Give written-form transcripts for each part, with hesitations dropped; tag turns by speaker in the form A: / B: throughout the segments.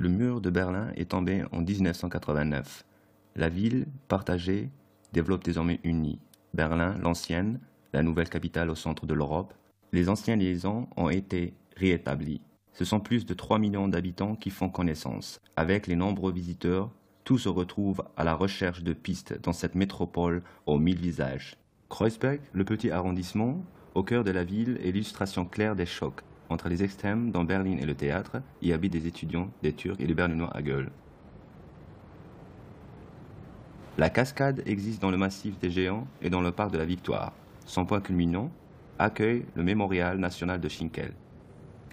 A: Le mur de Berlin est tombé en 1989. La ville, partagée, développe désormais unie. Berlin, l'ancienne, la nouvelle capitale au centre de l'Europe. Les anciennes liaisons ont été réétablies. Ce sont plus de 3 millions d'habitants qui font connaissance. Avec les nombreux visiteurs, tout se retrouve à la recherche de pistes dans cette métropole aux 1000 visages. Kreuzberg, le petit arrondissement, au cœur de la ville, est l'illustration claire des chocs. Entre les extrêmes, dans Berlin et le théâtre, y habitent des étudiants, des Turcs et des Berlinois à gueule. La cascade existe dans le massif des Géants et dans le parc de la Victoire. Son point culminant accueille le mémorial national de Schinkel,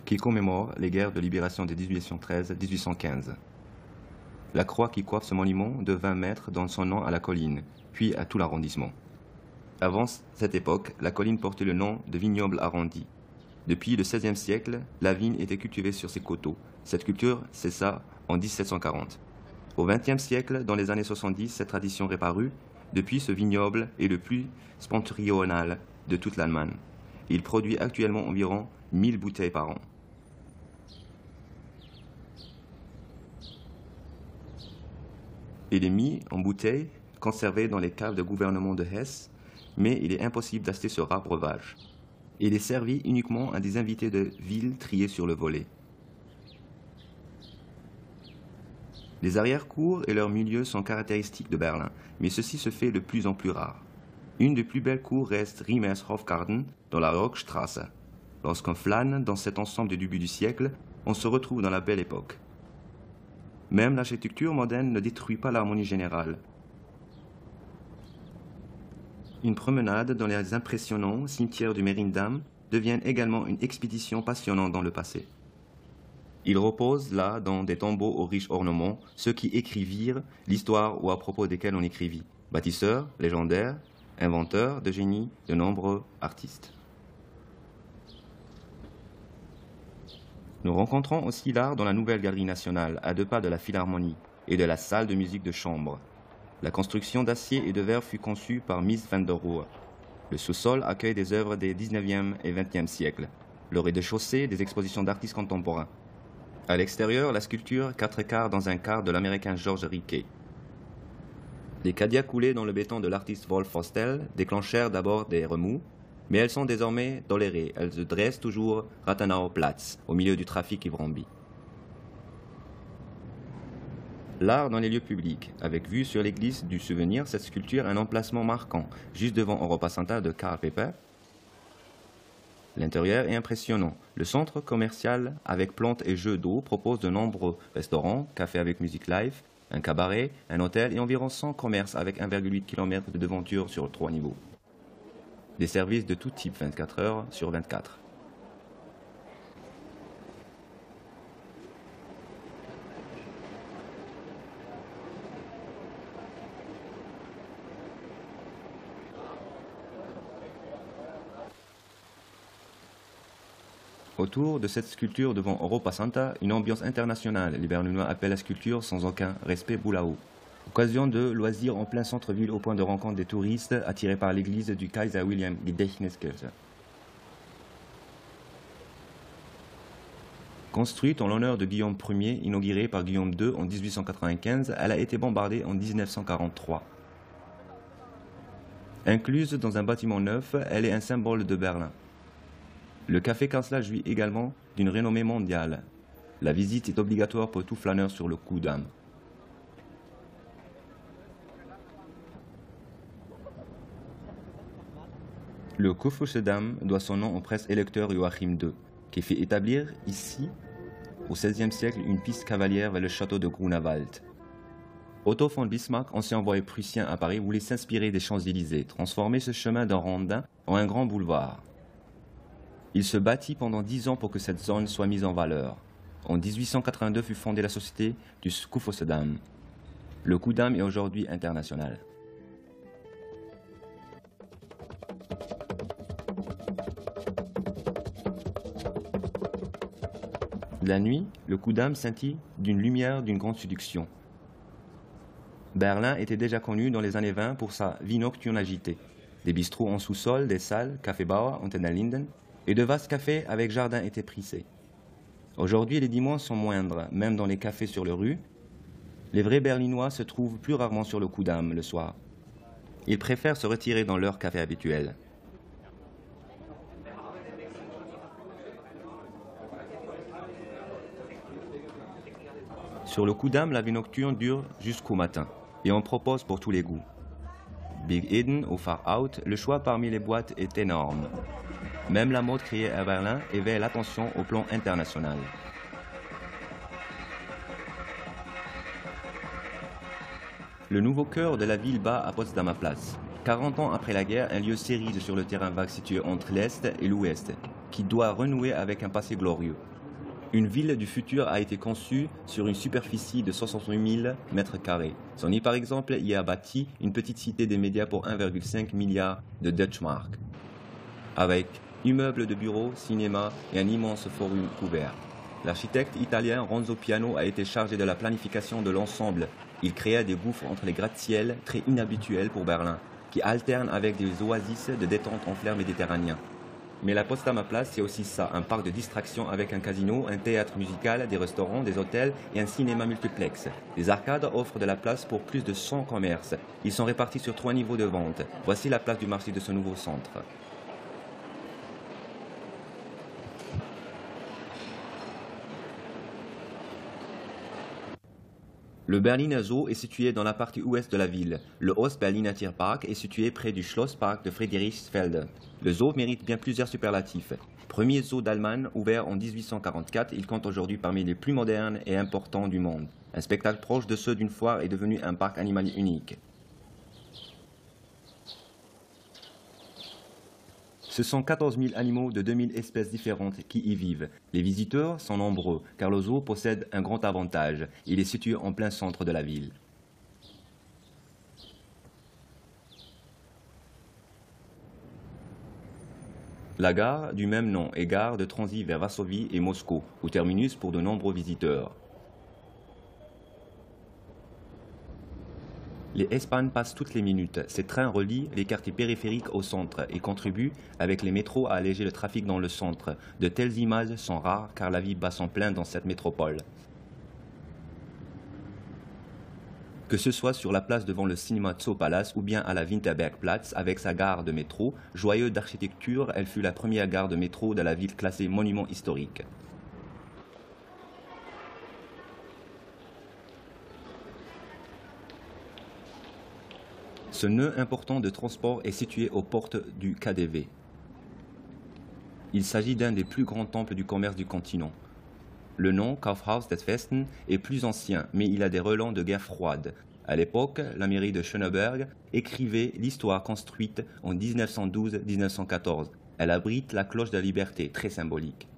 A: qui commémore les guerres de libération de 1813-1815. La croix qui coiffe ce monument de 20 mètres donne son nom à la colline, puis à tout l'arrondissement. Avant cette époque, la colline portait le nom de vignoble arrondi. Depuis le XVIe siècle, la vigne était cultivée sur ces coteaux. Cette culture cessa en 1740. Au XXe siècle, dans les années 70, cette tradition réparut. Depuis, ce vignoble est le plus septentrional de toute l'Allemagne. Il produit actuellement environ 1000 bouteilles par an. Il est mis en bouteilles, conservé dans les caves de gouvernement de Hesse, mais il est impossible d'acheter ce rare breuvage. Il est servi uniquement à des invités de ville triés sur le volet. Les arrière-cours et leurs milieux sont caractéristiques de Berlin, mais ceci se fait de plus en plus rare. Une des plus belles cours reste Riemers Hofgarten dans la Rockstraße. Lorsqu'on flâne dans cet ensemble du début du siècle, on se retrouve dans la belle époque. Même l'architecture moderne ne détruit pas l'harmonie générale. Une promenade dans les impressionnants cimetières du Mérindam devient également une expédition passionnante dans le passé. Ils reposent là dans des tombeaux aux riches ornements, ceux qui écrivirent l'histoire ou à propos desquels on écrivit. Bâtisseurs, légendaires, inventeurs de génie, de nombreux artistes. Nous rencontrons aussi l'art dans la nouvelle galerie nationale, à 2 pas de la Philharmonie et de la salle de musique de chambre. La construction d'acier et de verre fut conçue par Mies van der Rohe. Le sous-sol accueille des œuvres des 19e et 20e siècles. Le rez-de-chaussée, des expositions d'artistes contemporains. À l'extérieur, la sculpture 4/4 dans un quart de l'américain George Riquet. Les caddias coulés dans le béton de l'artiste Wolf Hostel déclenchèrent d'abord des remous, mais elles sont désormais tolérées. Elles se dressent toujours Rathenauerplatz, au milieu du trafic qui vrombit. L'art dans les lieux publics, avec vue sur l'église du Souvenir, cette sculpture a un emplacement marquant, juste devant Europa Center de Karl Pepper. L'intérieur est impressionnant. Le centre commercial, avec plantes et jeux d'eau, propose de nombreux restaurants, cafés avec musique live, un cabaret, un hôtel et environ 100 commerces avec 1,8 km de devanture sur 3 niveaux. Des services de tout type 24 heures sur 24. Autour de cette sculpture devant Europa Center, une ambiance internationale. Les Berlinois appellent la sculpture sans aucun respect boule à eau. Occasion de loisirs en plein centre-ville au point de rencontre des touristes attirés par l'église du Kaiser Wilhelm Gedächtniskirche. Construite en l'honneur de Guillaume Ier, inaugurée par Guillaume II en 1895, elle a été bombardée en 1943. Incluse dans un bâtiment neuf, elle est un symbole de Berlin. Le café Kanzler jouit également d'une renommée mondiale. La visite est obligatoire pour tout flâneur sur le Ku'damm. Le Kurfürstendamm doit son nom au prince-électeur Joachim II, qui fit établir ici, au XVIe siècle, une piste cavalière vers le château de Grunewald. Otto von Bismarck, ancien envoyé prussien à Paris, voulait s'inspirer des Champs-Élysées, transformer ce chemin d'un rondin en un grand boulevard. Il se battit pendant 10 ans pour que cette zone soit mise en valeur. En 1882 fut fondée la société du Kurfürstendamm. Le Ku'damm est aujourd'hui international. La nuit, le Ku'damm scintille d'une lumière d'une grande séduction. Berlin était déjà connu dans les années 20 pour sa vie nocturne agitée. Des bistrots en sous-sol, des salles, Café Bauer, Antenne Linden, et de vastes cafés avec jardin étaient prissés. Aujourd'hui, les dimois sont moindres, même dans les cafés sur les rues. Les vrais Berlinois se trouvent plus rarement sur le Kudamm le soir. Ils préfèrent se retirer dans leur café habituel. Sur le Kudamm, la vie nocturne dure jusqu'au matin et on propose pour tous les goûts. Big Eden ou Far Out, le choix parmi les boîtes est énorme. Même la mode créée à Berlin éveille l'attention au plan international. Le nouveau cœur de la ville bat à Potsdamer Platz. 40 ans après la guerre, un lieu s'érige sur le terrain vague situé entre l'Est et l'Ouest, qui doit renouer avec un passé glorieux. Une ville du futur a été conçue sur une superficie de 68 000 mètres carrés. Sony, par exemple, y a bâti une petite cité des médias pour 1,5 milliard de Deutschmark, avec immeubles de bureaux, cinéma et un immense forum couvert. L'architecte italien Renzo Piano a été chargé de la planification de l'ensemble. Il créa des gouffres entre les gratte-ciels très inhabituels pour Berlin, qui alternent avec des oasis de détente en flair méditerranéen. Mais la Potsdamer Platz, c'est aussi ça, un parc de distraction avec un casino, un théâtre musical, des restaurants, des hôtels et un cinéma multiplex. Les arcades offrent de la place pour plus de 100 commerces. Ils sont répartis sur 3 niveaux de vente. Voici la place du marché de ce nouveau centre. Le Berliner Zoo est situé dans la partie ouest de la ville. Le Ostberliner Tierpark est situé près du Schlosspark de Friedrichsfelde. Le zoo mérite bien plusieurs superlatifs. Premier zoo d'Allemagne, ouvert en 1844, il compte aujourd'hui parmi les plus modernes et importants du monde. Un spectacle proche de ceux d'une foire est devenu un parc animalier unique. Ce sont 14 000 animaux de 2000 espèces différentes qui y vivent. Les visiteurs sont nombreux, car le zoo possède un grand avantage. Il est situé en plein centre de la ville. La gare du même nom est gare de transit vers Varsovie et Moscou, ou terminus pour de nombreux visiteurs. Les S-Bahn passent toutes les minutes. Ces trains relient les quartiers périphériques au centre et contribuent, avec les métros, à alléger le trafic dans le centre. De telles images sont rares car la vie bat son plein dans cette métropole. Que ce soit sur la place devant le cinéma Zoopalast ou bien à la Winterbergplatz avec sa gare de métro, joyeuse d'architecture, elle fut la première gare de métro de la ville classée monument historique. Ce nœud important de transport est situé aux portes du KaDeWe. Il s'agit d'un des plus grands temples du commerce du continent. Le nom, Kaufhaus des Westen, est plus ancien, mais il a des relents de guerre froide. À l'époque, la mairie de Schöneberg écrivait l'histoire construite en 1912-1914. Elle abrite la cloche de la liberté, très symbolique.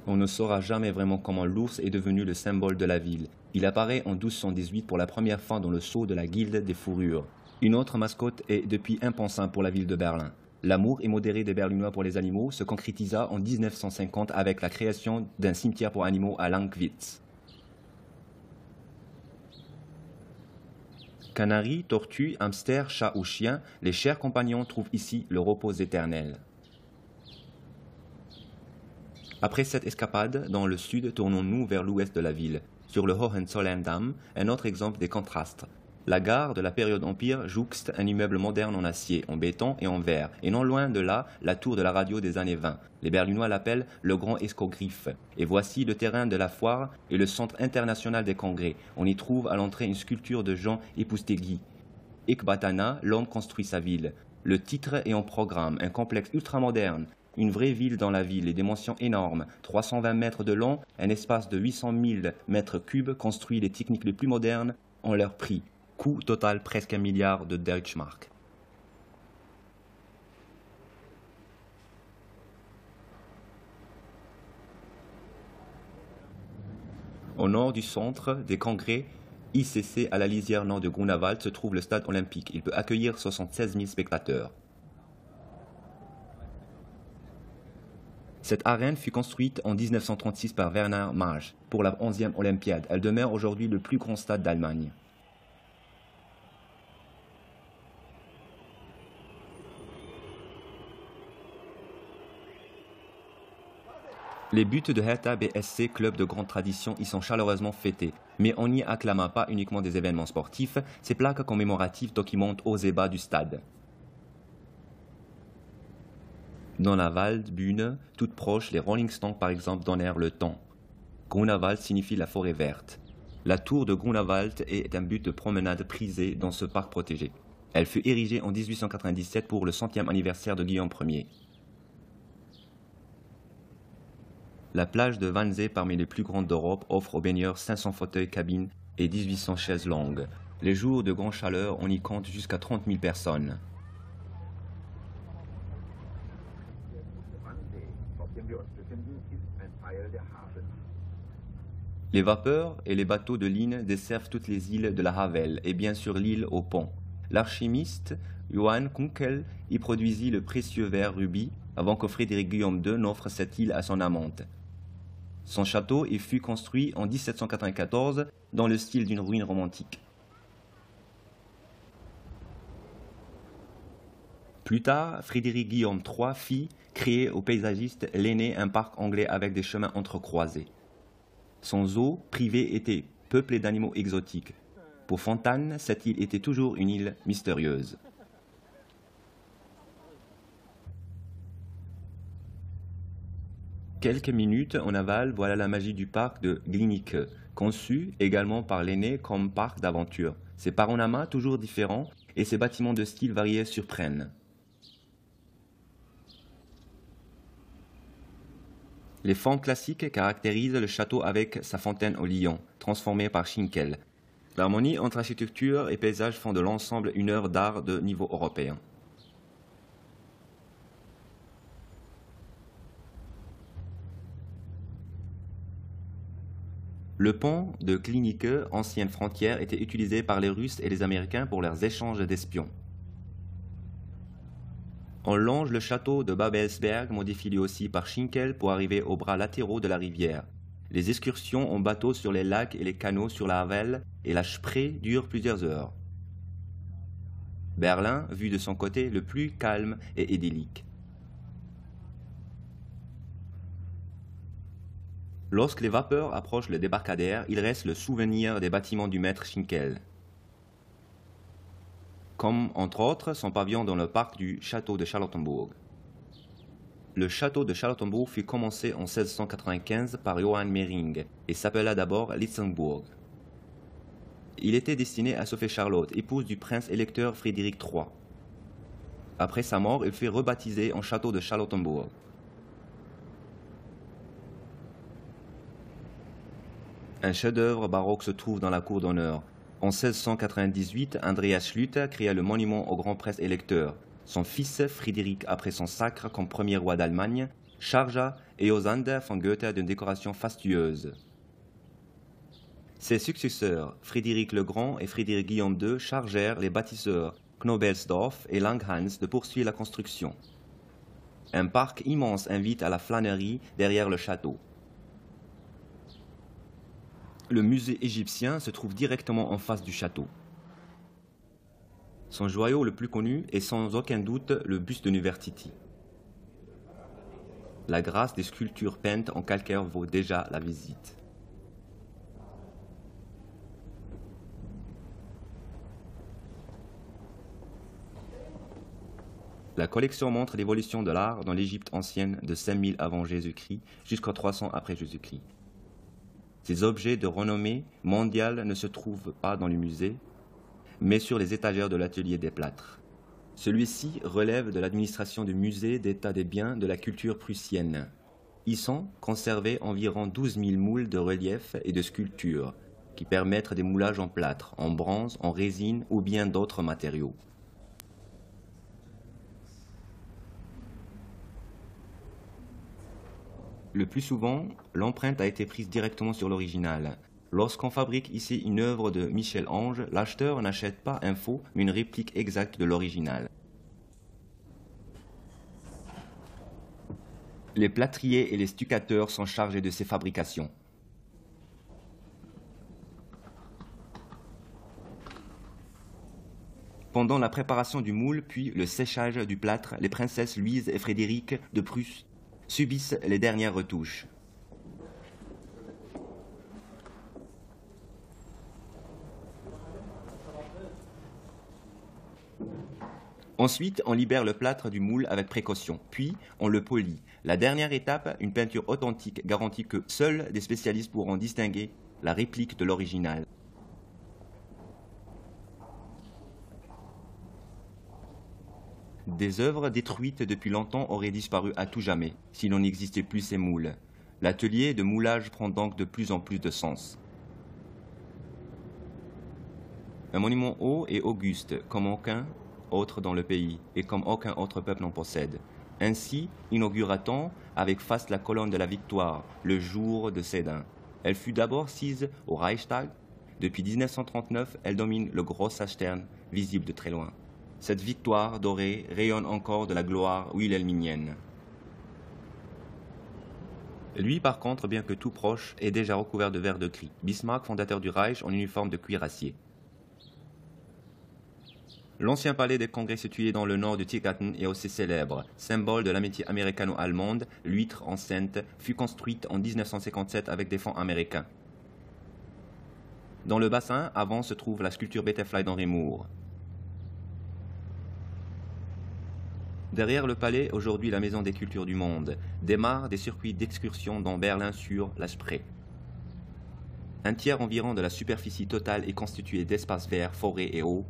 A: On ne saura jamais vraiment comment l'ours est devenu le symbole de la ville. Il apparaît en 1218 pour la première fois dans le sceau de la Guilde des fourrures. Une autre mascotte est depuis impensable pour la ville de Berlin. L'amour immodéré des Berlinois pour les animaux se concrétisa en 1950 avec la création d'un cimetière pour animaux à Lankwitz. Canaris, tortues, hamsters, chats ou chiens, les chers compagnons trouvent ici le repos éternel. Après cette escapade dans le sud, tournons-nous vers l'ouest de la ville, sur le Hohenzollerndamm, un autre exemple des contrastes. La gare de la période Empire jouxte un immeuble moderne en acier, en béton et en verre, et non loin de là, la tour de la radio des années 20. Les Berlinois l'appellent le Grand Escogriffe. Et voici le terrain de la foire et le centre international des congrès. On y trouve à l'entrée une sculpture de Jean Epustegui. Ekbatana, l'homme construit sa ville. Le titre est en programme, un complexe ultramoderne. Une vraie ville dans la ville, les dimensions énormes, 320 mètres de long, un espace de 800 000 mètres cubes construit les techniques les plus modernes en leur prix. Coût total presque 1 milliard de Deutschmark. Au nord du centre des congrès ICC à la lisière nord de Grunewald se trouve le stade olympique. Il peut accueillir 76 000 spectateurs. Cette arène fut construite en 1936 par Werner Marsch pour la 11e Olympiade. Elle demeure aujourd'hui le plus grand stade d'Allemagne. Les buts de Hertha BSC, club de grande tradition, y sont chaleureusement fêtés. Mais on n'y acclama pas uniquement des événements sportifs, ces plaques commémoratives documentent hauts et bas du stade. Dans la Waldbühne, toute proche, les Rolling Stones par exemple donnèrent le ton. Grunewald signifie la forêt verte. La tour de Grunewald est un but de promenade prisé dans ce parc protégé. Elle fut érigée en 1897 pour le 100e anniversaire de Guillaume Ier. La plage de Wannsee, parmi les plus grandes d'Europe, offre aux baigneurs 500 fauteuils cabines et 1800 chaises longues. Les jours de grande chaleur, on y compte jusqu'à 30 000 personnes. Les vapeurs et les bateaux de ligne desservent toutes les îles de la Havel et bien sûr l'île au pont. L'archimiste Johann Kunkel y produisit le précieux verre rubis avant que Frédéric Guillaume II n'offre cette île à son amante. Son château y fut construit en 1794 dans le style d'une ruine romantique. Plus tard, Frédéric Guillaume III fit créer au paysagiste l'aîné un parc anglais avec des chemins entrecroisés. Son zoo privé était peuplé d'animaux exotiques. Pour Fontane, cette île était toujours une île mystérieuse. Quelques minutes en aval, voilà la magie du parc de Glienicke, conçu également par l'aîné comme parc d'aventure. Ses panoramas toujours différents et ses bâtiments de style variés surprennent. Les formes classiques caractérisent le château avec sa fontaine au lion, transformée par Schinkel. L'harmonie entre architecture et paysage font de l'ensemble une œuvre d'art de niveau européen. Le pont de Glienicke, ancienne frontière, était utilisé par les Russes et les Américains pour leurs échanges d'espions. On longe le château de Babelsberg, modifié lui aussi par Schinkel pour arriver aux bras latéraux de la rivière. Les excursions en bateau sur les lacs et les canaux sur la Havel et la Spree durent plusieurs heures. Berlin, vu de son côté, le plus calme et idyllique. Lorsque les vapeurs approchent le débarcadère, il reste le souvenir des bâtiments du maître Schinkel, comme entre autres son pavillon dans le parc du château de Charlottenburg. Le château de Charlottenburg fut commencé en 1695 par Johann Mering et s'appela d'abord Lietzenburg. Il était destiné à Sophie Charlotte, épouse du prince électeur Frédéric III. Après sa mort, il fut rebaptisé en château de Charlottenburg. Un chef-d'œuvre baroque se trouve dans la cour d'honneur. En 1698, Andreas Schlüter créa le monument au grand prince électeur. Son fils, Frédéric, après son sacre comme premier roi d'Allemagne, chargea Eosander von Goethe d'une décoration fastueuse. Ses successeurs, Frédéric le Grand et Frédéric Guillaume II, chargèrent les bâtisseurs Knobelsdorff et Langhans de poursuivre la construction. Un parc immense invite à la flânerie derrière le château. Le musée égyptien se trouve directement en face du château. Son joyau le plus connu est sans aucun doute le buste de Nefertiti. La grâce des sculptures peintes en calcaire vaut déjà la visite. La collection montre l'évolution de l'art dans l'Égypte ancienne de 5000 avant Jésus-Christ jusqu'à 300 après Jésus-Christ. Ces objets de renommée mondiale ne se trouvent pas dans le musée, mais sur les étagères de l'atelier des plâtres. Celui-ci relève de l'administration du musée d'état des biens de la culture prussienne. Y sont conservés environ 12 000 moules de reliefs et de sculptures, qui permettent des moulages en plâtre, en bronze, en résine ou bien d'autres matériaux. Le plus souvent, l'empreinte a été prise directement sur l'original. Lorsqu'on fabrique ici une œuvre de Michel-Ange, l'acheteur n'achète pas un faux, mais une réplique exacte de l'original. Les plâtriers et les stucateurs sont chargés de ces fabrications. Pendant la préparation du moule, puis le séchage du plâtre, les princesses Louise et Frédéric de Prusse subissent les dernières retouches. Ensuite, on libère le plâtre du moule avec précaution, puis on le polit. La dernière étape, une peinture authentique garantit que seuls des spécialistes pourront distinguer la réplique de l'original. Des œuvres détruites depuis longtemps auraient disparu à tout jamais si l'on n'existait plus ces moules. L'atelier de moulage prend donc de plus en plus de sens. Un monument haut et auguste, comme aucun autre dans le pays, et comme aucun autre peuple n'en possède. Ainsi inaugura-t-on avec face la colonne de la Victoire, le jour de Sédin. Elle fut d'abord sise au Reichstag. Depuis 1939, elle domine le Großachtern, visible de très loin. Cette victoire dorée rayonne encore de la gloire wilhelminienne. Lui, par contre, bien que tout proche, est déjà recouvert de vert de gris. Bismarck, fondateur du Reich, en uniforme de cuirassier. L'ancien palais des congrès situé dans le nord du Tiergarten est aussi célèbre. Symbole de l'amitié américano-allemande, l'huître enceinte fut construite en 1957 avec des fonds américains. Dans le bassin, avant, se trouve la sculpture Butterfly d'Henri Moore. Derrière le palais, aujourd'hui la Maison des cultures du monde, démarrent des circuits d'excursion dans Berlin sur la Spree. Un tiers environ de la superficie totale est constitué d'espaces verts, forêts et eaux.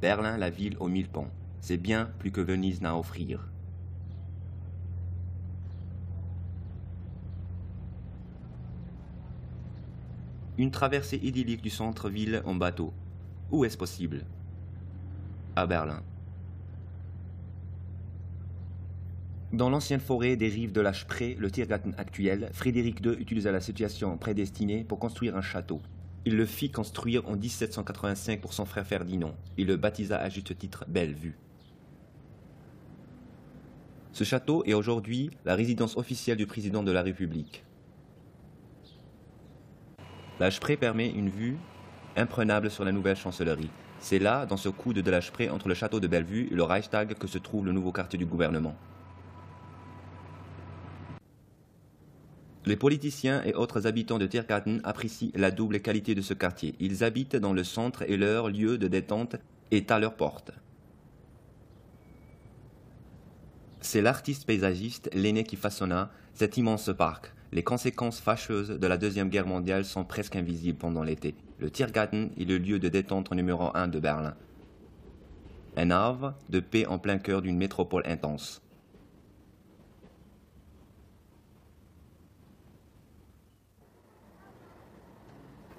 A: Berlin, la ville aux 1000 ponts. C'est bien plus que Venise n'a à offrir. Une traversée idyllique du centre-ville en bateau. Où est-ce possible? À Berlin. Dans l'ancienne forêt des rives de la Spree, le Tiergarten actuel, Frédéric II utilisa la situation prédestinée pour construire un château. Il le fit construire en 1785 pour son frère Ferdinand. Il le baptisa à juste titre Bellevue. Ce château est aujourd'hui la résidence officielle du président de la République. La Spree permet une vue imprenable sur la nouvelle chancellerie. C'est là, dans ce coude de la Spree entre le château de Bellevue et le Reichstag, que se trouve le nouveau quartier du gouvernement. Les politiciens et autres habitants de Tiergarten apprécient la double qualité de ce quartier. Ils habitent dans le centre et leur lieu de détente est à leur porte. C'est l'artiste paysagiste Lenné qui façonna cet immense parc. Les conséquences fâcheuses de la Deuxième Guerre mondiale sont presque invisibles pendant l'été. Le Tiergarten est le lieu de détente numéro 1 de Berlin. Un havre de paix en plein cœur d'une métropole intense.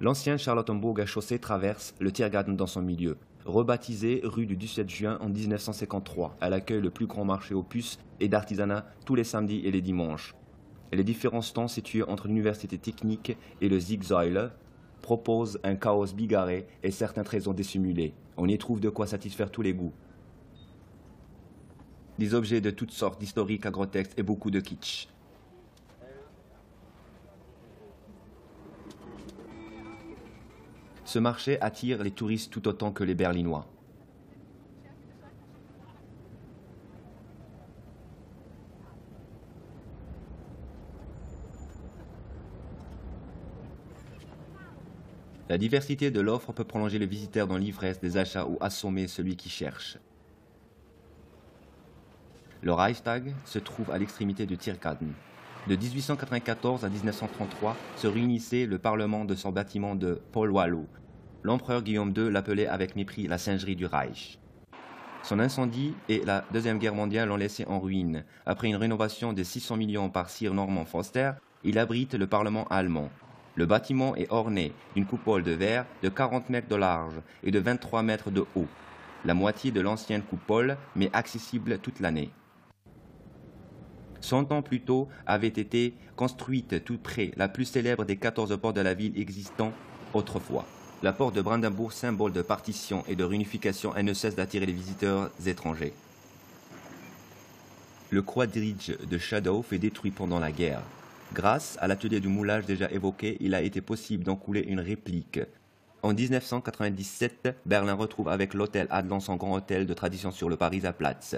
A: L'ancien Charlottenburger Chaussée traverse le Tiergarten dans son milieu. Rebaptisée rue du 17 juin en 1953, elle accueille le plus grand marché aux puces et d'artisanat tous les samedis et les dimanches. Les différents stands situés entre l'université technique et le Siegsäule proposent un chaos bigarré et certains trésors dissimulés. On y trouve de quoi satisfaire tous les goûts. Des objets de toutes sortes d'historiques à gros textes et beaucoup de kitsch. Ce marché attire les touristes tout autant que les Berlinois. La diversité de l'offre peut prolonger le visiteur dans l'ivresse des achats ou assommer celui qui cherche. Le Reichstag se trouve à l'extrémité du Tiergarten. De 1894 à 1933 se réunissait le Parlement de son bâtiment de Paul Wallot. L'empereur Guillaume II l'appelait avec mépris la singerie du Reich. Son incendie et la Deuxième Guerre mondiale l'ont laissé en ruine. Après une rénovation de 600 millions par Sir Norman Foster, il abrite le Parlement allemand. Le bâtiment est orné d'une coupole de verre de 40 mètres de large et de 23 mètres de haut, la moitié de l'ancienne coupole, mais accessible toute l'année. 100 ans plus tôt avait été construite tout près la plus célèbre des 14 portes de la ville existant autrefois. La porte de Brandenburg, symbole de partition et de réunification, elle ne cesse d'attirer les visiteurs étrangers. Le quadrige de Shadow fut détruit pendant la guerre. Grâce à l'atelier du moulage déjà évoqué, il a été possible d'en couler une réplique. En 1997, Berlin retrouve avec l'hôtel Adlon son grand hôtel de tradition sur le Pariser Platz.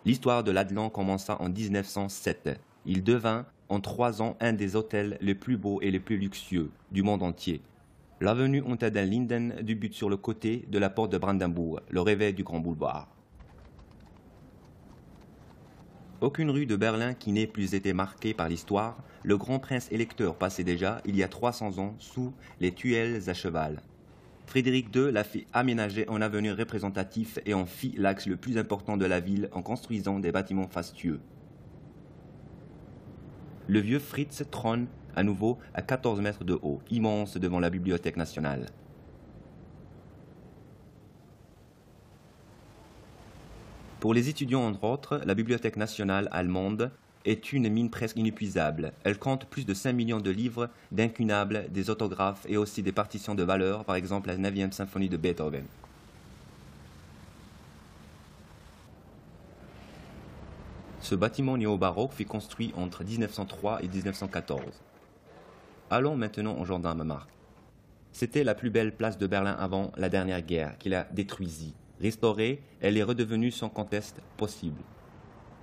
A: L'histoire de l'Adlon commença en 1907. Il devint en 3 ans un des hôtels les plus beaux et les plus luxueux du monde entier. L'avenue Unter den Linden débute sur le côté de la porte de Brandenburg, le réveil du Grand Boulevard. Aucune rue de Berlin qui n'ait plus été marquée par l'histoire, le grand prince électeur passait déjà, il y a 300 ans, sous les tuiles à cheval. Frédéric II l'a fait aménager en avenue représentatif et en fit l'axe le plus important de la ville en construisant des bâtiments fastueux. Le vieux Fritz trône à nouveau à 14 mètres de haut, immense devant la Bibliothèque nationale. Pour les étudiants entre autres, la Bibliothèque nationale allemande est une mine presque inépuisable. Elle compte plus de 5 millions de livres, d'incunables, des autographes et aussi des partitions de valeur, par exemple la 9e symphonie de Beethoven. Ce bâtiment néo-baroque fut construit entre 1903 et 1914. Allons maintenant au Gendarmenmarkt. C'était la plus belle place de Berlin avant la dernière guerre qui la détruisit. Restaurée, elle est redevenue sans conteste possible.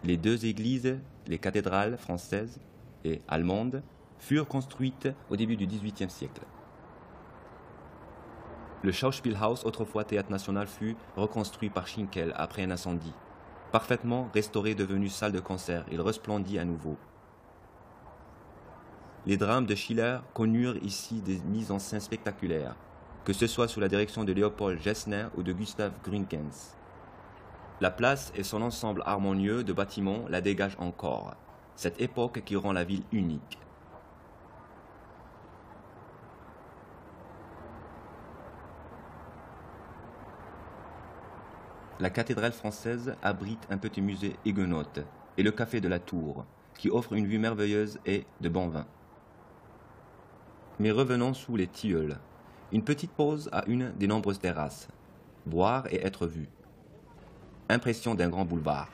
A: Les deux églises, les cathédrales françaises et allemandes, furent construites au début du XVIIIe siècle. Le Schauspielhaus, autrefois théâtre national, fut reconstruit par Schinkel après un incendie. Parfaitement restauré, devenu salle de concert, il resplendit à nouveau. Les drames de Schiller connurent ici des mises en scène spectaculaires, que ce soit sous la direction de Léopold Gessner ou de Gustav Gründgens. La place et son ensemble harmonieux de bâtiments la dégagent encore, cette époque qui rend la ville unique. La cathédrale française abrite un petit musée huguenote et le café de la Tour, qui offre une vue merveilleuse et de bon vin. Mais revenons sous les tilleuls. Une petite pause à une des nombreuses terrasses. Boire et être vu. Impression d'un grand boulevard.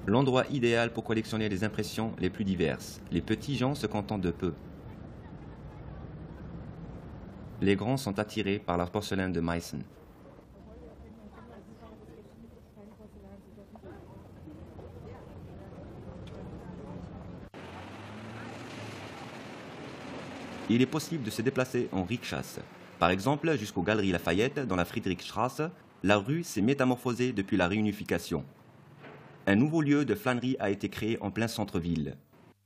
A: L'endroit idéal pour collectionner les impressions les plus diverses. Les petits gens se contentent de peu. Les grands sont attirés par la porcelaine de Meissen. Il est possible de se déplacer en rickshaw. Par exemple, jusqu'aux Galeries Lafayette, dans la Friedrichstraße, la rue s'est métamorphosée depuis la réunification. Un nouveau lieu de flânerie a été créé en plein centre-ville.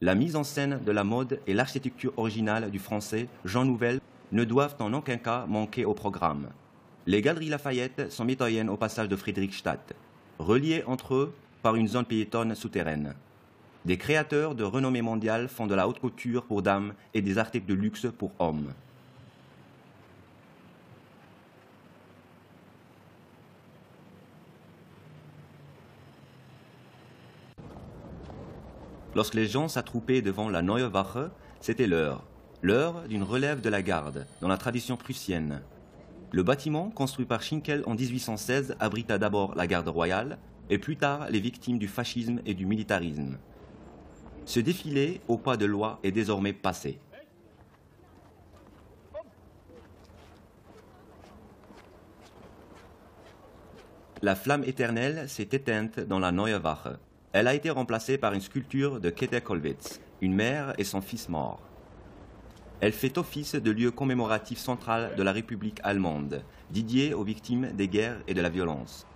A: La mise en scène de la mode et l'architecture originale du français Jean Nouvel ne doivent en aucun cas manquer au programme. Les Galeries Lafayette sont mitoyennes au passage de Friedrichstadt, reliées entre eux par une zone piétonne souterraine. Des créateurs de renommée mondiale font de la haute couture pour dames et des articles de luxe pour hommes. Lorsque les gens s'attroupaient devant la Neue Wache, c'était l'heure d'une relève de la garde, dans la tradition prussienne. Le bâtiment, construit par Schinkel en 1816, abrita d'abord la garde royale, et plus tard les victimes du fascisme et du militarisme. Ce défilé au pas de loi est désormais passé. La flamme éternelle s'est éteinte dans la Neue Wache. Elle a été remplacée par une sculpture de Käthe Kollwitz, une mère et son fils morts. Elle fait office de lieu commémoratif central de la République allemande, dédié aux victimes des guerres et de la violence.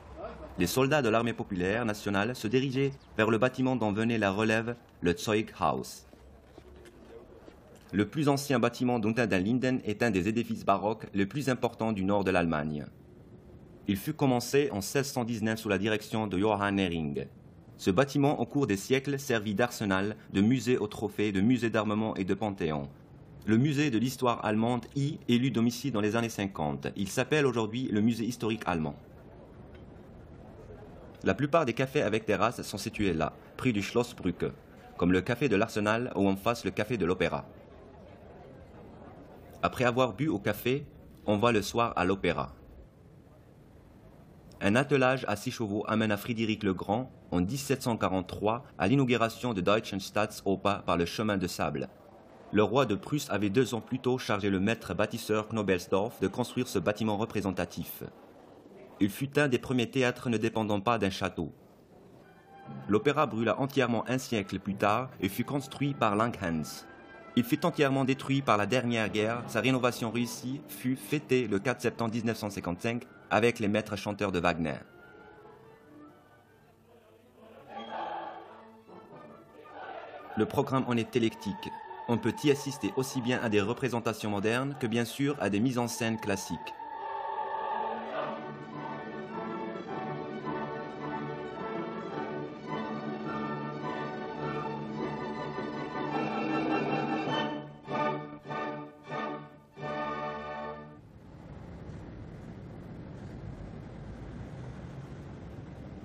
A: Les soldats de l'armée populaire nationale se dirigeaient vers le bâtiment dont venait la relève, le Zeughaus. Le plus ancien bâtiment d'Unter den Linden est un des édifices baroques les plus importants du nord de l'Allemagne. Il fut commencé en 1619 sous la direction de Johann Hering. Ce bâtiment, au cours des siècles, servit d'arsenal, de musée aux trophées, de musée d'armement et de panthéon. Le musée de l'histoire allemande y élut domicile dans les années 50. Il s'appelle aujourd'hui le musée historique allemand. La plupart des cafés avec terrasse sont situés là, près du Schlossbrücke, comme le café de l'Arsenal ou en face le café de l'Opéra. Après avoir bu au café, on va le soir à l'opéra. Un attelage à 6 chevaux amène à Frédéric le Grand, en 1743, à l'inauguration de Deutschen Staatsoper par le chemin de sable. Le roi de Prusse avait 2 ans plus tôt chargé le maître bâtisseur Knobelsdorff de construire ce bâtiment représentatif. Il fut un des premiers théâtres ne dépendant pas d'un château. L'opéra brûla entièrement un siècle plus tard et fut construit par Langhans. Il fut entièrement détruit par la dernière guerre. Sa rénovation réussie fut fêtée le 4 septembre 1955 avec les maîtres chanteurs de Wagner. Le programme en est éclectique. On peut y assister aussi bien à des représentations modernes que bien sûr à des mises en scène classiques.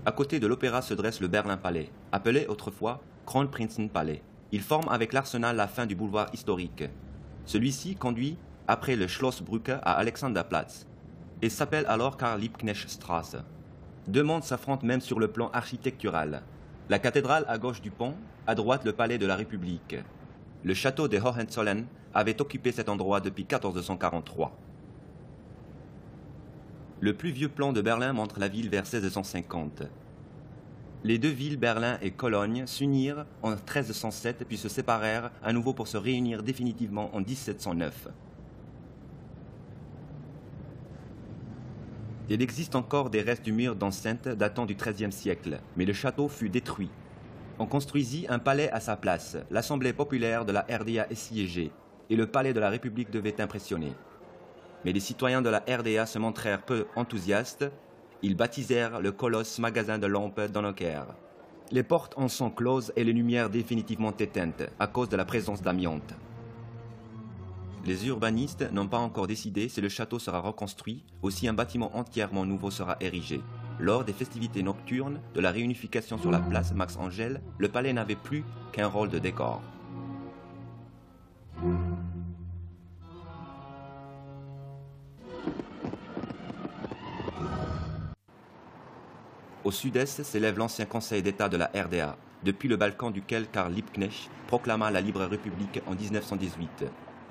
A: À côté de l'opéra se dresse le Berlin Palais, appelé autrefois Kronprinzenpalais. Il forme avec l'Arsenal la fin du boulevard historique. Celui-ci conduit après le Schlossbrücke à Alexanderplatz et s'appelle alors Karl-Liebknecht-Straße. Deux mondes s'affrontent même sur le plan architectural. La cathédrale à gauche du pont, à droite le palais de la République. Le château de Hohenzollern avait occupé cet endroit depuis 1443. Le plus vieux plan de Berlin montre la ville vers 1650. Les deux villes, Berlin et Cologne, s'unirent en 1307 puis se séparèrent à nouveau pour se réunir définitivement en 1709. Il existe encore des restes du mur d'enceinte datant du XIIIe siècle, mais le château fut détruit. On construisit un palais à sa place. L'Assemblée populaire de la RDA est siégée, et le palais de la République devait impressionner. Mais les citoyens de la RDA se montrèrent peu enthousiastes. Ils baptisèrent le colosse magasin de lampes Donneker. Les portes en sont closes et les lumières définitivement éteintes à cause de la présence d'amiante. Les urbanistes n'ont pas encore décidé si le château sera reconstruit ou si un bâtiment entièrement nouveau sera érigé. Lors des festivités nocturnes de la réunification sur la place Max Angel, le palais n'avait plus qu'un rôle de décor. Au sud-est s'élève l'ancien Conseil d'État de la RDA, depuis le balcon duquel Karl Liebknecht proclama la Libre République en 1918.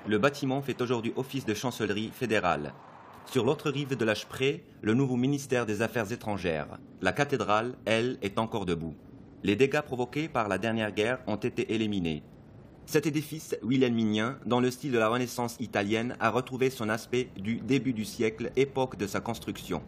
A: Le bâtiment fait aujourd'hui office de chancellerie fédérale. Sur l'autre rive de la Spree, le nouveau ministère des Affaires étrangères. La cathédrale, elle, est encore debout. Les dégâts provoqués par la dernière guerre ont été éliminés. Cet édifice wilhelminien, dans le style de la Renaissance italienne, a retrouvé son aspect du début du siècle, époque de sa construction.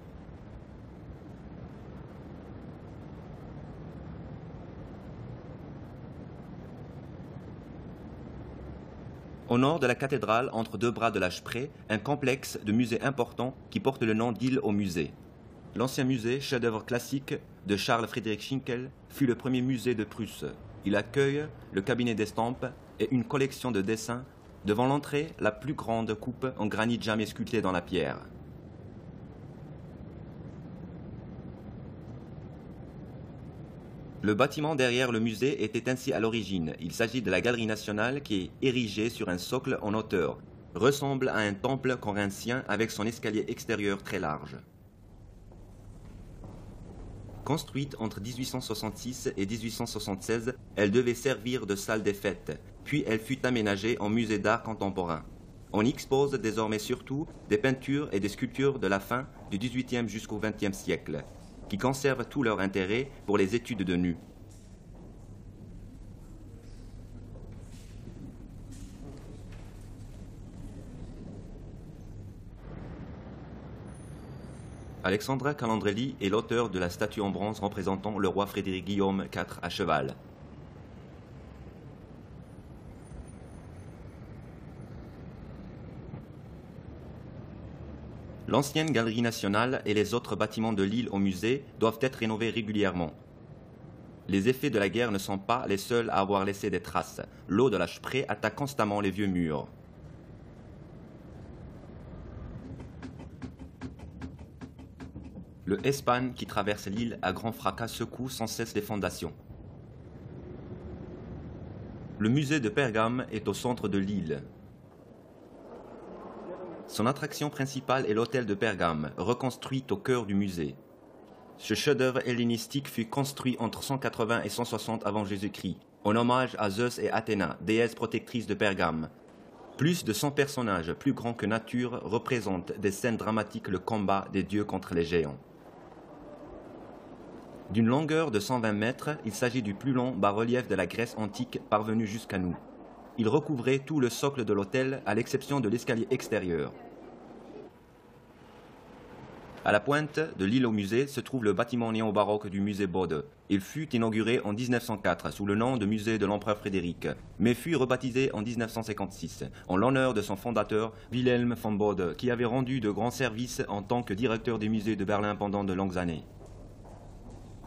A: Au nord de la cathédrale, entre deux bras de la Spree, un complexe de musées important qui porte le nom d'île au musée. L'ancien musée, chef-d'œuvre classique de Charles Friedrich Schinkel, fut le premier musée de Prusse. Il accueille le cabinet d'estampes et une collection de dessins. Devant l'entrée, la plus grande coupe en granit jamais sculptée dans la pierre. Le bâtiment derrière le musée était ainsi à l'origine. Il s'agit de la Galerie nationale qui est érigée sur un socle en hauteur. Ressemble à un temple corinthien avec son escalier extérieur très large. Construite entre 1866 et 1876, elle devait servir de salle des fêtes, puis elle fut aménagée en musée d'art contemporain. On y expose désormais surtout des peintures et des sculptures de la fin du XVIIIe jusqu'au XXe siècle, qui conservent tout leur intérêt pour les études de nu. Alexandra Calandrelli est l'auteur de la statue en bronze représentant le roi Frédéric Guillaume IV à cheval. L'ancienne Galerie nationale et les autres bâtiments de l'île au musée doivent être rénovés régulièrement. Les effets de la guerre ne sont pas les seuls à avoir laissé des traces. L'eau de la Spree attaque constamment les vieux murs. Le S-Bahn qui traverse l'île à grand fracas secoue sans cesse les fondations. Le musée de Pergame est au centre de l'île. Son attraction principale est l'hôtel de Pergame, reconstruit au cœur du musée. Ce chef-d'œuvre hellénistique fut construit entre 180 et 160 avant Jésus-Christ, en hommage à Zeus et Athéna, déesses protectrices de Pergame. Plus de 100 personnages, plus grands que nature, représentent des scènes dramatiques, le combat des dieux contre les géants. D'une longueur de 120 mètres, il s'agit du plus long bas-relief de la Grèce antique parvenu jusqu'à nous. Il recouvrait tout le socle de l'autel à l'exception de l'escalier extérieur. À la pointe de l'île au musée se trouve le bâtiment néo-baroque du musée Bode. Il fut inauguré en 1904 sous le nom de musée de l'empereur Frédéric, mais fut rebaptisé en 1956 en l'honneur de son fondateur Wilhelm von Bode, qui avait rendu de grands services en tant que directeur des musées de Berlin pendant de longues années.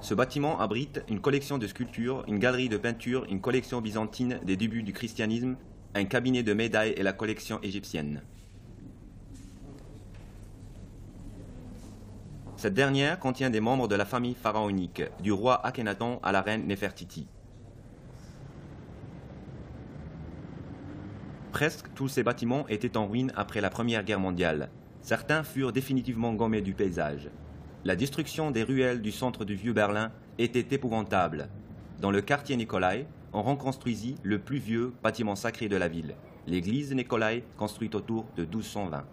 A: Ce bâtiment abrite une collection de sculptures, une galerie de peintures, une collection byzantine des débuts du christianisme, un cabinet de médailles et la collection égyptienne. Cette dernière contient des membres de la famille pharaonique, du roi Akhenaton à la reine Néfertiti. Presque tous ces bâtiments étaient en ruine après la Première Guerre mondiale. Certains furent définitivement gommés du paysage. La destruction des ruelles du centre du vieux Berlin était épouvantable. Dans le quartier Nikolai, on reconstruisit le plus vieux bâtiment sacré de la ville, l'église Nikolai, construite autour de 1220.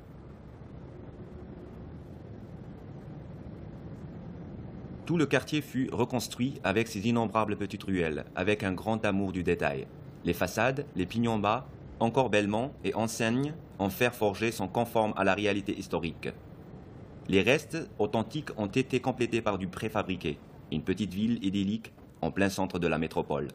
A: Tout le quartier fut reconstruit avec ses innombrables petites ruelles, avec un grand amour du détail. Les façades, les pignons bas, encorbellements et enseignes en fer forgé sont conformes à la réalité historique. Les restes authentiques ont été complétés par du préfabriqué, une petite ville idyllique en plein centre de la métropole.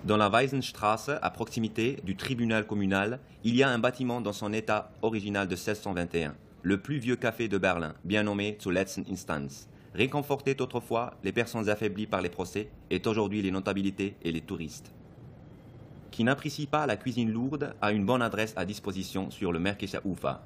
A: Dans la Waisenstraße, à proximité du tribunal communal, il y a un bâtiment dans son état original de 1621, le plus vieux café de Berlin, bien nommé zur letzten Instanz. Réconfortait autrefois les personnes affaiblies par les procès et aujourd'hui les notabilités et les touristes. Qui n'apprécie pas la cuisine lourde a une bonne adresse à disposition sur le Märkischer Ufer.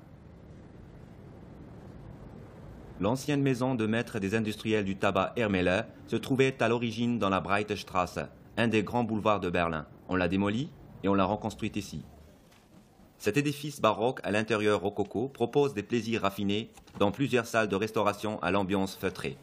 A: L'ancienne maison de maître des industriels du tabac Ermeler se trouvait à l'origine dans la Breite Straße, un des grands boulevards de Berlin. On l'a démoli et on l'a reconstruite ici. Cet édifice baroque à l'intérieur rococo propose des plaisirs raffinés dans plusieurs salles de restauration à l'ambiance feutrée.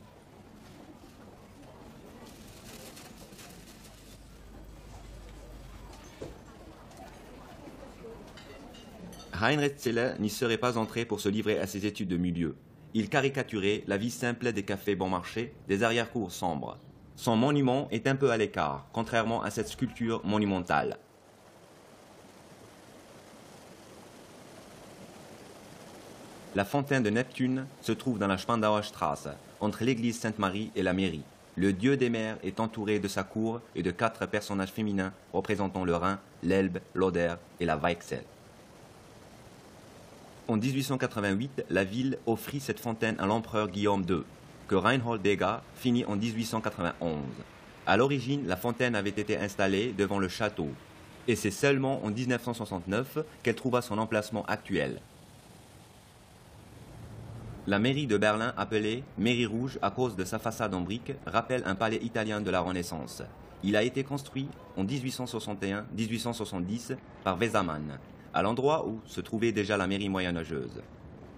A: Heinrich Zelle n'y serait pas entré pour se livrer à ses études de milieu. Il caricaturait la vie simple des cafés bon marché, des arrière-cours sombres. Son monument est un peu à l'écart, contrairement à cette sculpture monumentale. La fontaine de Neptune se trouve dans la Spandauer Straße, entre l'église Sainte-Marie et la mairie. Le dieu des mers est entouré de sa cour et de 4 personnages féminins représentant le Rhin, l'Elbe, l'Oder et la Weichsel. En 1888, la ville offrit cette fontaine à l'empereur Guillaume II, que Reinhold Beger finit en 1891. À l'origine, la fontaine avait été installée devant le château, et c'est seulement en 1969 qu'elle trouva son emplacement actuel. La mairie de Berlin, appelée Mairie Rouge à cause de sa façade en briques, rappelle un palais italien de la Renaissance. Il a été construit en 1861-1870 par Wesermann, à l'endroit où se trouvait déjà la mairie moyenâgeuse.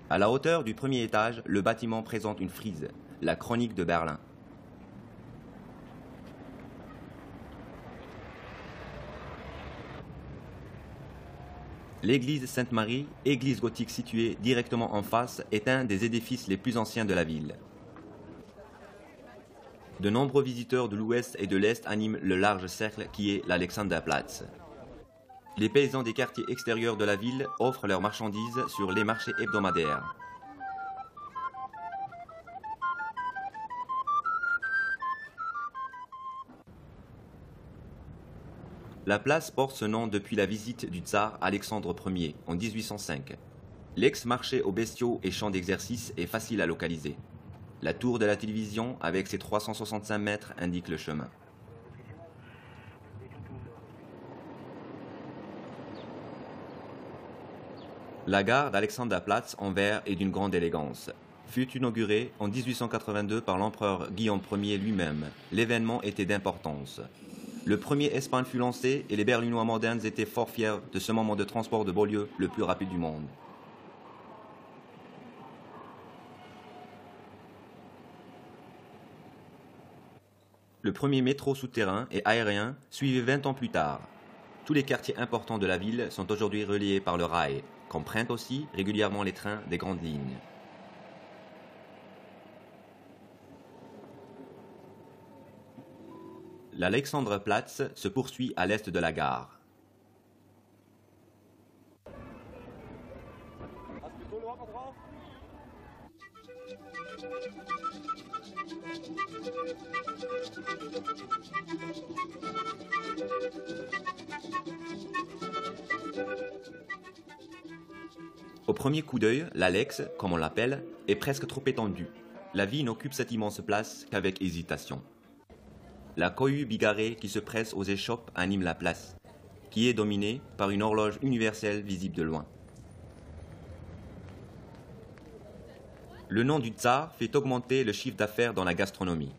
A: À la hauteur du premier étage, le bâtiment présente une frise, la Chronique de Berlin. L'église Sainte-Marie, église gothique située directement en face, est un des édifices les plus anciens de la ville. De nombreux visiteurs de l'ouest et de l'est animent le large cercle qui est l'Alexanderplatz. Les paysans des quartiers extérieurs de la ville offrent leurs marchandises sur les marchés hebdomadaires. La place porte ce nom depuis la visite du tsar Alexandre Ier en 1805. L'ex-marché aux bestiaux et champs d'exercice est facile à localiser. La tour de la télévision, avec ses 365 mètres, indique le chemin. La gare d'Alexanderplatz en verre est d'une grande élégance. fut inauguré en 1882 par l'empereur Guillaume Ier lui-même. L'événement était d'importance. Le premier S-Bahn fut lancé et les Berlinois modernes étaient fort fiers de ce moment de transport de banlieue le plus rapide du monde. Le premier métro souterrain et aérien suivit 20 ans plus tard. Tous les quartiers importants de la ville sont aujourd'hui reliés par le rail, qu'empruntent aussi régulièrement les trains des grandes lignes. L'Alexanderplatz se poursuit à l'est de la gare. Au premier coup d'œil, l'Alex, comme on l'appelle, est presque trop étendue. La vie n'occupe cette immense place qu'avec hésitation. La cohue bigarrée qui se presse aux échoppes anime la place, qui est dominée par une horloge universelle visible de loin. Le nom du tsar fait augmenter le chiffre d'affaires dans la gastronomie.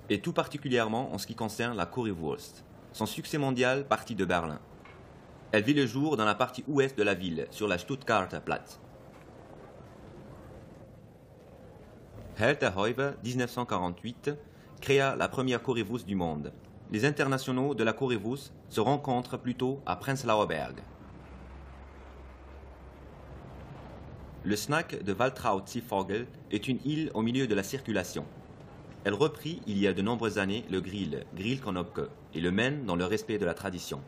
A: Et tout particulièrement en ce qui concerne la Currywurst. Son succès mondial partit de Berlin. Elle vit le jour dans la partie ouest de la ville, sur la Stuttgarter Platz. Helter Heuwe, 1948, créa la première Currywurst du monde. Les internationaux de la Currywurst se rencontrent plutôt à Prenzlauer Berg. Le snack de Waltraud-Seevogel est une île au milieu de la circulation. Elle reprit il y a de nombreuses années le Grillknöpke, et le mène dans le respect de la tradition.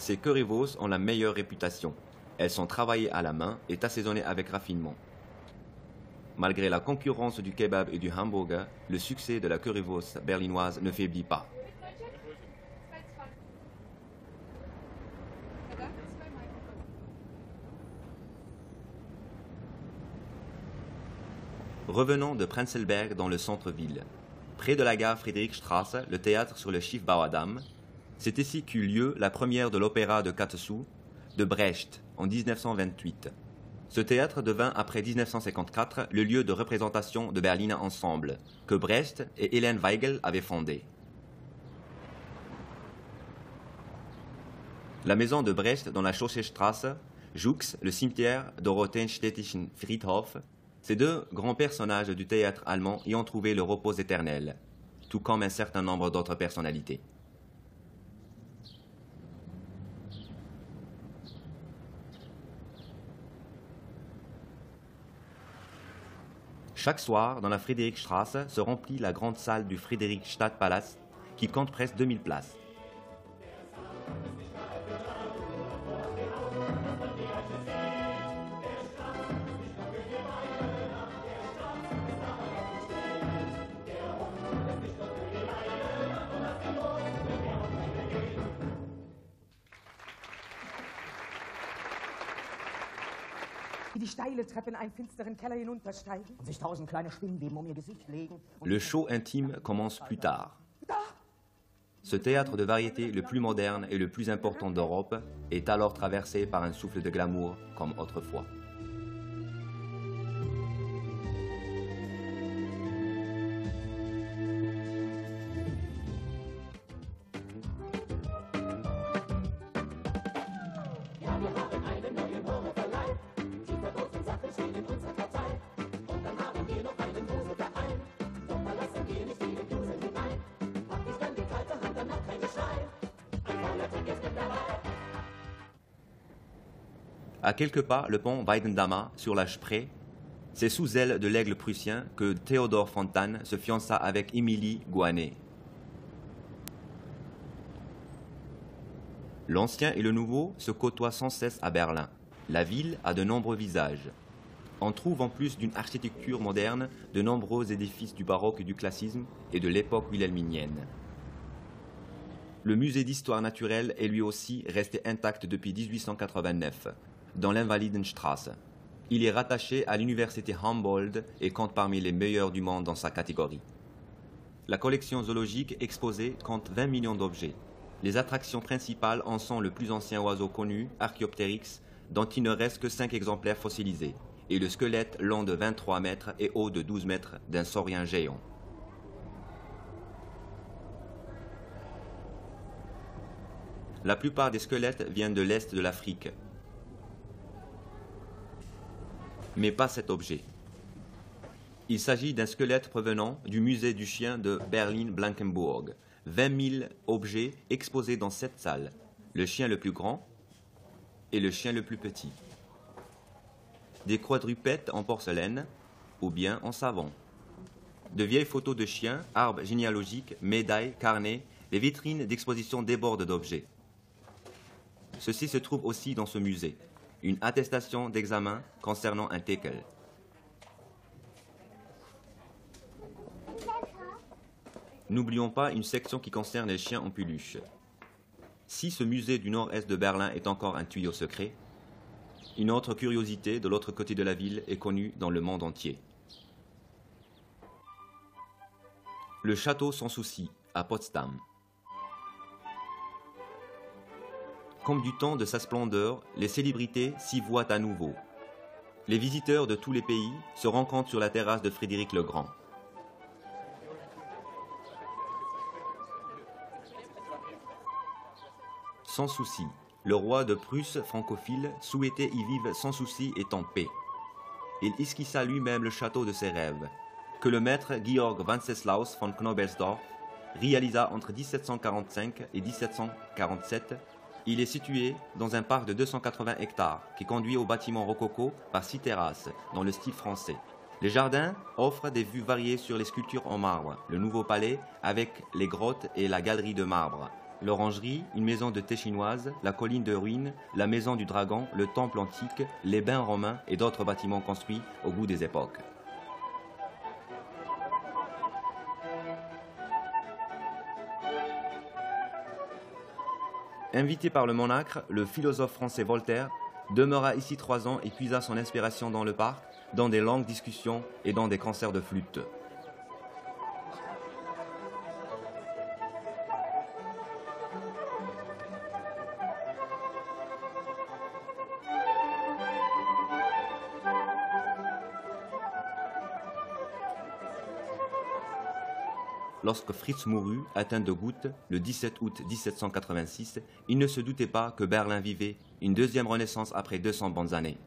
A: Ces currywursts ont la meilleure réputation. Elles sont travaillées à la main et assaisonnées avec raffinement. Malgré la concurrence du kebab et du hamburger, le succès de la currywurst berlinoise ne faiblit pas. Revenons de Prenzlberg dans le centre-ville. Près de la gare Friedrichstraße, le théâtre sur le Schiffbauer Damm. C'est ici qu'eut lieu la première de l'opéra de Kattesu de Brecht en 1928. Ce théâtre devint après 1954 le lieu de représentation de Berliner Ensemble, que Brecht et Helene Weigel avaient fondé. La maison de Brecht dans la Chaussee-Straße jouxte le cimetière Dorotheenstädtischen Friedhof. Ces deux grands personnages du théâtre allemand y ont trouvé le repos éternel, tout comme un certain nombre d'autres personnalités. Chaque soir, dans la Friedrichstraße, se remplit la grande salle du Friedrichstadtpalast, qui compte presque 2000 places.
B: Die steile Treppe in einen finsteren Keller hinuntersteigen und sich 1000 kleine Spinnenweben ihr Gesicht legen.
A: Le show intime commence plus tard. Ce théâtre de variété le plus moderne et le plus important d'Europe est alors traversé par un souffle de glamour comme autrefois. À quelques pas, le pont Weidendammer sur la Spree, c'est sous aile de l'aigle prussien que Théodore Fontane se fiança avec Émilie Gouanet. L'ancien et le nouveau se côtoient sans cesse à Berlin. La ville a de nombreux visages. On trouve en plus d'une architecture moderne de nombreux édifices du baroque et du classicisme et de l'époque wilhelminienne. Le musée d'histoire naturelle est lui aussi resté intact depuis 1889. Dans l'Invalidenstraße. Il est rattaché à l'université Humboldt et compte parmi les meilleurs du monde dans sa catégorie. La collection zoologique exposée compte 20 millions d'objets. Les attractions principales en sont le plus ancien oiseau connu, Archaeopteryx, dont il ne reste que 5 exemplaires fossilisés, et le squelette long de 23 mètres et haut de 12 mètres d'un saurien géant. La plupart des squelettes viennent de l'Est de l'Afrique, mais pas cet objet. Il s'agit d'un squelette provenant du musée du chien de Berlin-Blankenburg. 20 000 objets exposés dans cette salle. Le chien le plus grand et le chien le plus petit. Des quadrupèdes en porcelaine ou bien en savon. De vieilles photos de chiens, arbres généalogiques, médailles, carnets, les vitrines d'exposition débordent d'objets. Ceci se trouve aussi dans ce musée. Une attestation d'examen concernant un teckel. N'oublions pas une section qui concerne les chiens en peluche. Si ce musée du nord-est de Berlin est encore un tuyau secret, une autre curiosité de l'autre côté de la ville est connue dans le monde entier. Le château Sans Souci, à Potsdam. Comme du temps de sa splendeur, les célébrités s'y voient à nouveau. Les visiteurs de tous les pays se rencontrent sur la terrasse de Frédéric le Grand. Sans souci, le roi de Prusse francophile souhaitait y vivre sans souci et en paix. Il esquissa lui-même le château de ses rêves, que le maître Georg Wenceslaus von Knobelsdorff réalisa entre 1745 et 1747. Il est situé dans un parc de 280 hectares qui conduit au bâtiment rococo par 6 terrasses dans le style français. Les jardins offrent des vues variées sur les sculptures en marbre, le nouveau palais avec les grottes et la galerie de marbre, l'orangerie, une maison de thé chinoise, la colline de ruines, la maison du dragon, le temple antique, les bains romains et d'autres bâtiments construits au goût des époques. Invité par le monarque, le philosophe français Voltaire demeura ici 3 ans et puisa son inspiration dans le parc, dans des longues discussions et dans des concerts de flûte. Lorsque Fritz mourut, atteint de goutte, le 17 août 1786, il ne se doutait pas que Berlin vivait une deuxième renaissance après 200 bonnes années.